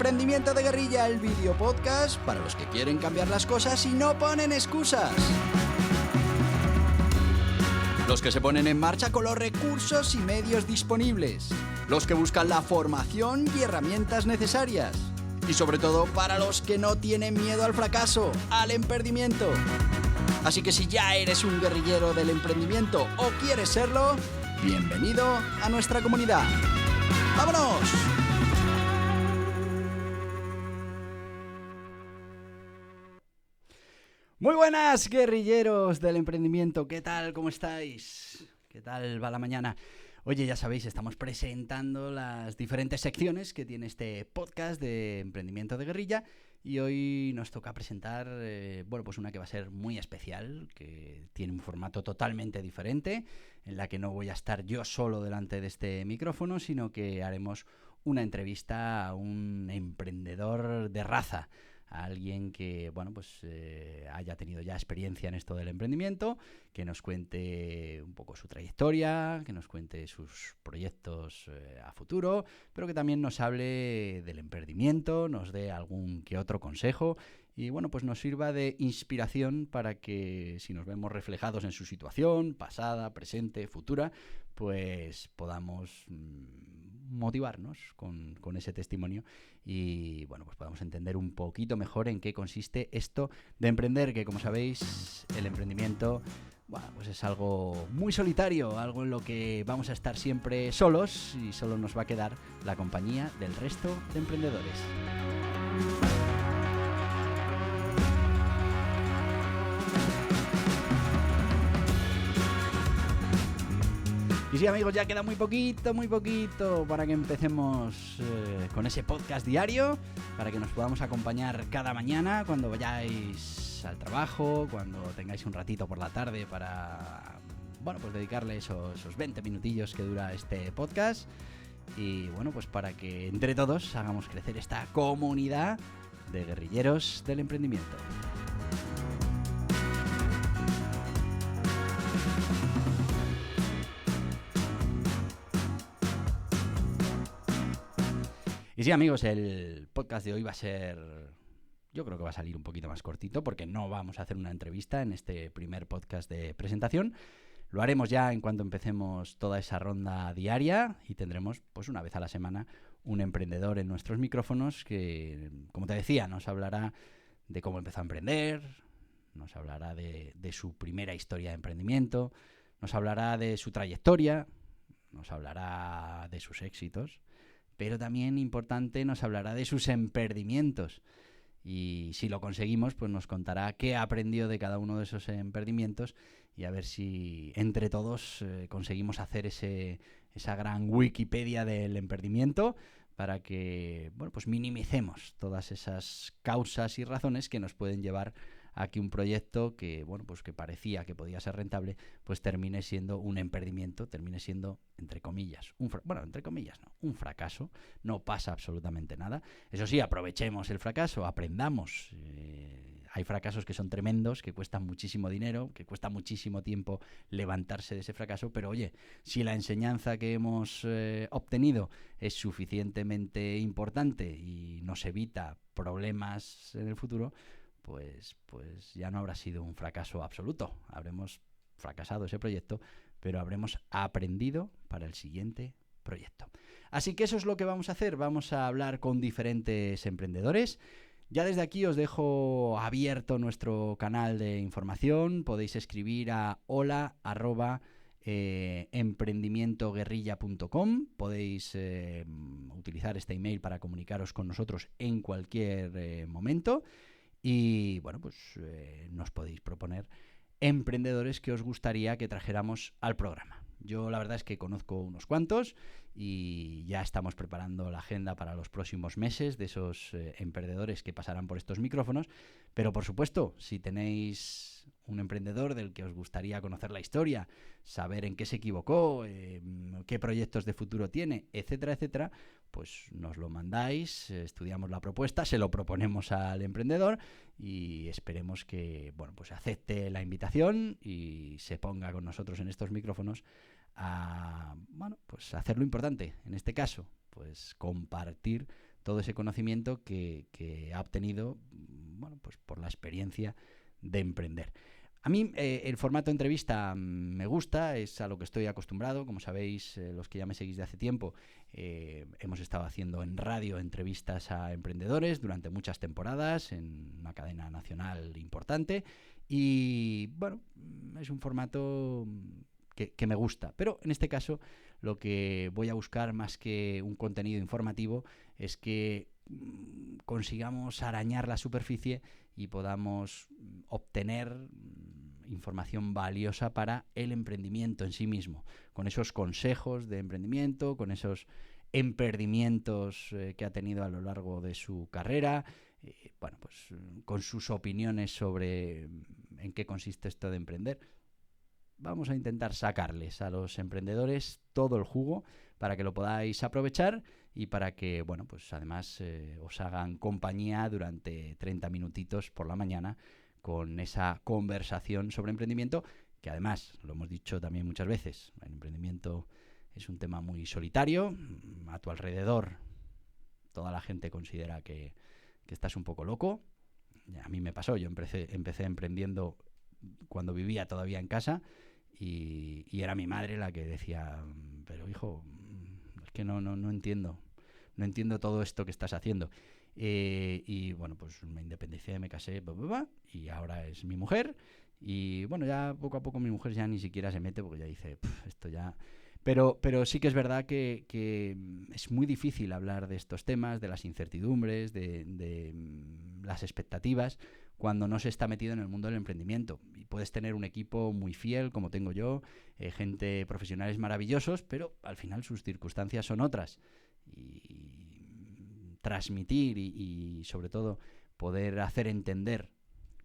Emprendimiento de Guerrilla, el vídeo podcast para los que quieren cambiar las cosas y no ponen excusas. Los que se ponen en marcha con los recursos y medios disponibles. Los que buscan la formación y herramientas necesarias. Y sobre todo para los que no tienen miedo al fracaso, al emprendimiento. Así que si ya eres un guerrillero del emprendimiento o quieres serlo, bienvenido a nuestra comunidad. ¡Vámonos! Muy buenas, guerrilleros del emprendimiento. ¿Qué tal? ¿Cómo estáis? ¿Qué tal va la mañana? Oye, ya sabéis, estamos presentando las diferentes secciones que tiene este podcast de Emprendimiento de Guerrilla y hoy nos toca presentar, pues una que va a ser muy especial, que tiene un formato totalmente diferente, en la que no voy a estar yo solo delante de este micrófono, sino que haremos una entrevista a un emprendedor de raza, a alguien que haya tenido ya experiencia en esto del emprendimiento, que nos cuente un poco su trayectoria, que nos cuente sus proyectos a futuro, pero que también nos hable del emprendimiento, nos dé algún que otro consejo y pues nos sirva de inspiración para que si nos vemos reflejados en su situación, pasada, presente, futura, pues podamos motivarnos con ese testimonio y pues podamos entender un poquito mejor en qué consiste esto de emprender, que como sabéis el emprendimiento pues es algo muy solitario, algo en lo que vamos a estar siempre solos y solo nos va a quedar la compañía del resto de emprendedores. Y sí, amigos, ya queda muy poquito para que empecemos con ese podcast diario, para que nos podamos acompañar cada mañana cuando vayáis al trabajo, cuando tengáis un ratito por la tarde para dedicarle esos 20 minutillos que dura este podcast y pues para que entre todos hagamos crecer esta comunidad de guerrilleros del emprendimiento. Y sí, amigos, el podcast de hoy yo creo que va a salir un poquito más cortito porque no vamos a hacer una entrevista en este primer podcast de presentación. Lo haremos ya en cuanto empecemos toda esa ronda diaria y tendremos una vez a la semana un emprendedor en nuestros micrófonos que, como te decía, nos hablará de cómo empezó a emprender, nos hablará de su primera historia de emprendimiento, nos hablará de su trayectoria, nos hablará de sus éxitos, pero también, importante, nos hablará de sus emprendimientos. Y si lo conseguimos, pues nos contará qué aprendió de cada uno de esos emprendimientos y a ver si entre todos conseguimos hacer esa gran Wikipedia del emprendimiento para que minimicemos todas esas causas y razones que nos pueden llevar a que un proyecto que que parecía que podía ser rentable pues termine siendo un emprendimiento, termine siendo entre comillas un fracaso. No pasa absolutamente nada. Eso sí, aprovechemos el fracaso, aprendamos. Hay fracasos que son tremendos, que cuestan muchísimo dinero, que cuesta muchísimo tiempo levantarse de ese fracaso, pero oye, si la enseñanza que hemos obtenido es suficientemente importante y nos evita problemas en el futuro, pues ya no habrá sido un fracaso absoluto. Habremos fracasado ese proyecto, pero habremos aprendido para el siguiente proyecto. Así que eso es lo que vamos a hacer. Vamos a hablar con diferentes emprendedores. Ya desde aquí os dejo abierto nuestro canal de información. Podéis escribir a hola@emprendimientoguerrilla.com. Podéis utilizar este email para comunicaros con nosotros en cualquier momento. Y nos podéis proponer emprendedores que os gustaría que trajéramos al programa. Yo la verdad es que conozco unos cuantos y ya estamos preparando la agenda para los próximos meses de esos emprendedores que pasarán por estos micrófonos. Pero por supuesto, si tenéis un emprendedor del que os gustaría conocer la historia, saber en qué se equivocó, qué proyectos de futuro tiene, etcétera, pues nos lo mandáis, estudiamos la propuesta, se lo proponemos al emprendedor y esperemos que acepte la invitación y se ponga con nosotros en estos micrófonos a hacer lo importante, en este caso, pues compartir todo ese conocimiento que ha obtenido, bueno, pues por la experiencia de emprender. A mí el formato entrevista me gusta, es a lo que estoy acostumbrado. Como sabéis, los que ya me seguís de hace tiempo, hemos estado haciendo en radio entrevistas a emprendedores durante muchas temporadas en una cadena nacional importante. Y bueno, es un formato que me gusta. Pero en este caso lo que voy a buscar más que un contenido informativo es que consigamos arañar la superficie y podamos obtener información valiosa para el emprendimiento en sí mismo, con esos consejos de emprendimiento, con esos emprendimientos que ha tenido a lo largo de su carrera, bueno, pues con sus opiniones sobre en qué consiste esto de emprender. Vamos a intentar sacarles a los emprendedores todo el jugo para que lo podáis aprovechar y para que, bueno, pues además os hagan compañía durante 30 minutitos por la mañana con esa conversación sobre emprendimiento, que además, lo hemos dicho también muchas veces, el emprendimiento es un tema muy solitario. A tu alrededor toda la gente considera que estás un poco loco. A mí me pasó, yo empecé emprendiendo cuando vivía todavía en casa y era mi madre la que decía, pero hijo, es que no entiendo todo esto que estás haciendo. Y bueno, pues me independicé, me casé, y ahora es mi mujer. Y bueno, ya poco a poco mi mujer ya ni siquiera se mete porque ya dice, esto ya... Pero sí que es verdad que es muy difícil hablar de estos temas, de las incertidumbres, de las expectativas, cuando no se está metido en el mundo del emprendimiento. Y puedes tener un equipo muy fiel, como tengo yo, gente, profesionales maravillosos, pero al final sus circunstancias son otras. Y transmitir y sobre todo poder hacer entender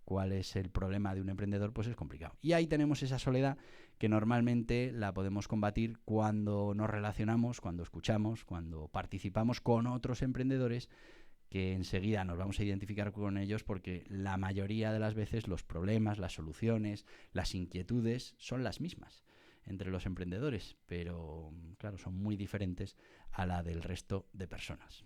cuál es el problema de un emprendedor, pues es complicado. Y ahí tenemos esa soledad que normalmente la podemos combatir cuando nos relacionamos, cuando escuchamos, cuando participamos con otros emprendedores, que enseguida nos vamos a identificar con ellos porque la mayoría de las veces los problemas, las soluciones, las inquietudes son las mismas entre los emprendedores, pero claro, son muy diferentes a la del resto de personas.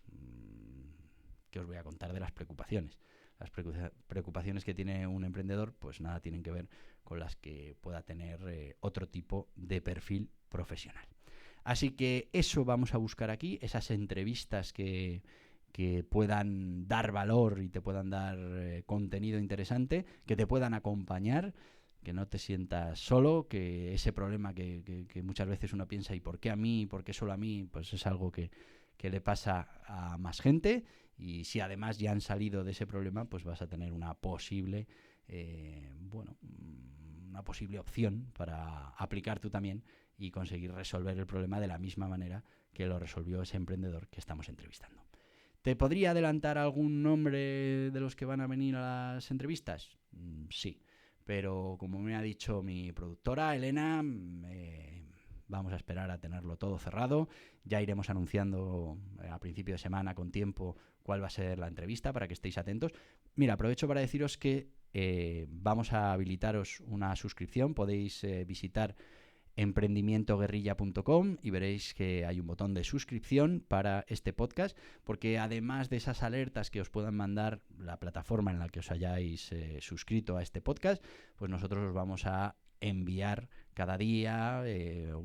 ¿Qué os voy a contar de las preocupaciones? Las preocupaciones que tiene un emprendedor, pues nada tienen que ver con las que pueda tener otro tipo de perfil profesional. Así que eso vamos a buscar aquí, esas entrevistas que puedan dar valor y te puedan dar contenido interesante, que te puedan acompañar, que no te sientas solo, que ese problema que muchas veces uno piensa, ¿y por qué a mí? ¿Por qué solo a mí? Pues es algo que le pasa a más gente. Y si además ya han salido de ese problema, pues vas a tener una posible opción para aplicar tú también y conseguir resolver el problema de la misma manera que lo resolvió ese emprendedor que estamos entrevistando. ¿Te podría adelantar algún nombre de los que van a venir a las entrevistas? Sí, pero como me ha dicho mi productora, Elena, vamos a esperar a tenerlo todo cerrado. Ya iremos anunciando a principio de semana con tiempo cuál va a ser la entrevista para que estéis atentos. Mira, aprovecho para deciros que vamos a habilitaros una suscripción. Podéis visitar emprendimientoguerrilla.com y veréis que hay un botón de suscripción para este podcast, porque además de esas alertas que os puedan mandar la plataforma en la que os hayáis suscrito a este podcast, pues nosotros os vamos a enviar cada día o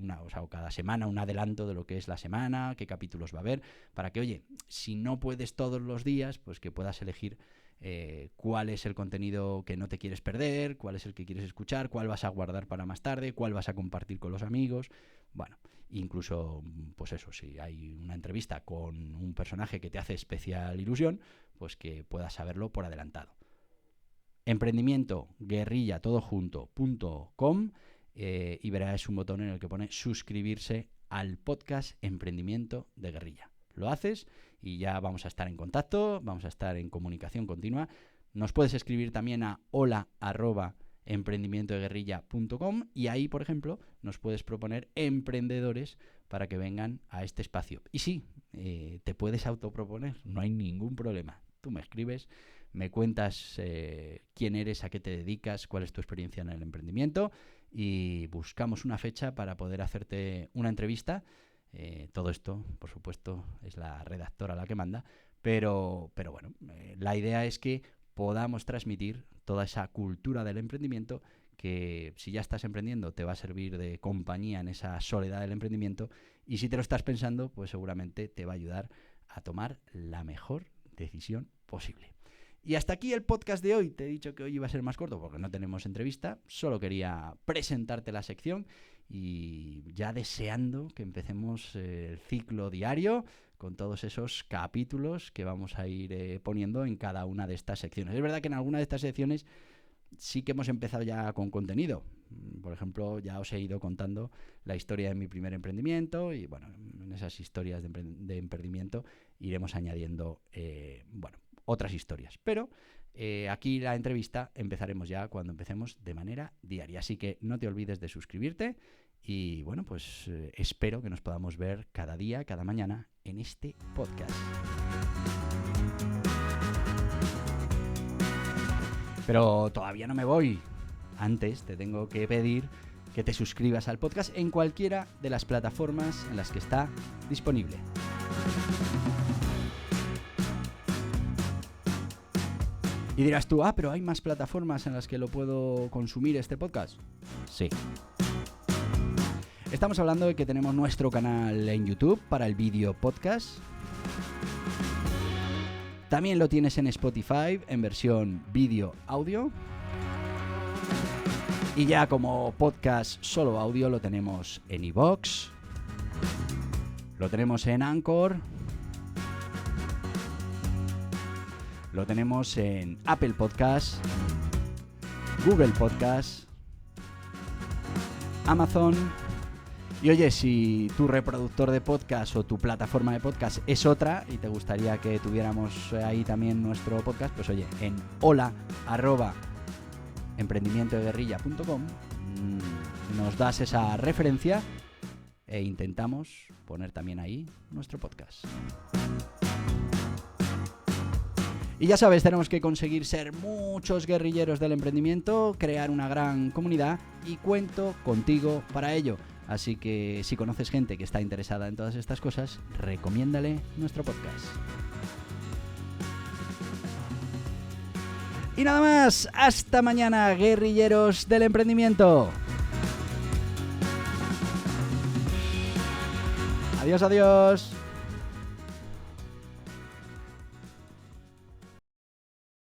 cada semana un adelanto de lo que es la semana, qué capítulos va a haber, para que, oye, si no puedes todos los días, pues que puedas elegir cuál es el contenido que no te quieres perder, cuál es el que quieres escuchar, cuál vas a guardar para más tarde, cuál vas a compartir con los amigos. Bueno, incluso, pues eso, si hay una entrevista con un personaje que te hace especial ilusión, pues que puedas saberlo por adelantado. emprendimientoguerrillatodoJunto.com y verás un botón en el que pone suscribirse al podcast Emprendimiento de Guerrilla. Lo haces y ya vamos a estar en contacto, vamos a estar en comunicación continua. Nos puedes escribir también a hola@emprendimientodeguerrilla.com y ahí, por ejemplo, nos puedes proponer emprendedores para que vengan a este espacio. Y sí, te puedes autoproponer, no hay ningún problema. Tú me escribes, me cuentas quién eres, a qué te dedicas, cuál es tu experiencia en el emprendimiento y buscamos una fecha para poder hacerte una entrevista. Todo esto, por supuesto, es la redactora la que manda, Pero bueno, la idea es que podamos transmitir toda esa cultura del emprendimiento que si ya estás emprendiendo te va a servir de compañía en esa soledad del emprendimiento, y si te lo estás pensando, pues seguramente te va a ayudar a tomar la mejor decisión posible. Y hasta aquí el podcast de hoy. Te he dicho que hoy iba a ser más corto porque no tenemos entrevista, solo quería presentarte la sección y ya deseando que empecemos el ciclo diario con todos esos capítulos que vamos a ir poniendo en cada una de estas secciones. Es verdad que en alguna de estas secciones sí que hemos empezado ya con contenido. Por ejemplo, ya os he ido contando la historia de mi primer emprendimiento y bueno, en esas historias de emprendimiento iremos añadiendo otras historias. Pero aquí la entrevista empezaremos ya cuando empecemos de manera diaria. Así que no te olvides de suscribirte y bueno, pues espero que nos podamos ver cada día, cada mañana en este podcast. Pero todavía no me voy. Antes te tengo que pedir que te suscribas al podcast en cualquiera de las plataformas en las que está disponible. Y dirás tú, pero hay más plataformas en las que lo puedo consumir este podcast. Sí. Estamos hablando de que tenemos nuestro canal en YouTube para el vídeo podcast. También lo tienes en Spotify en versión vídeo audio. Y ya como podcast solo audio lo tenemos en iVoox. Lo tenemos en Anchor. Lo tenemos en Apple Podcasts, Google Podcasts, Amazon. Y oye, si tu reproductor de podcast o tu plataforma de podcast es otra y te gustaría que tuviéramos ahí también nuestro podcast, pues oye, en hola@emprendimientodeguerrilla.com nos das esa referencia e intentamos poner también ahí nuestro podcast. Y ya sabes, tenemos que conseguir ser muchos guerrilleros del emprendimiento, crear una gran comunidad y cuento contigo para ello. Así que si conoces gente que está interesada en todas estas cosas, recomiéndale nuestro podcast. Y nada más, hasta mañana, guerrilleros del emprendimiento. Adiós, adiós.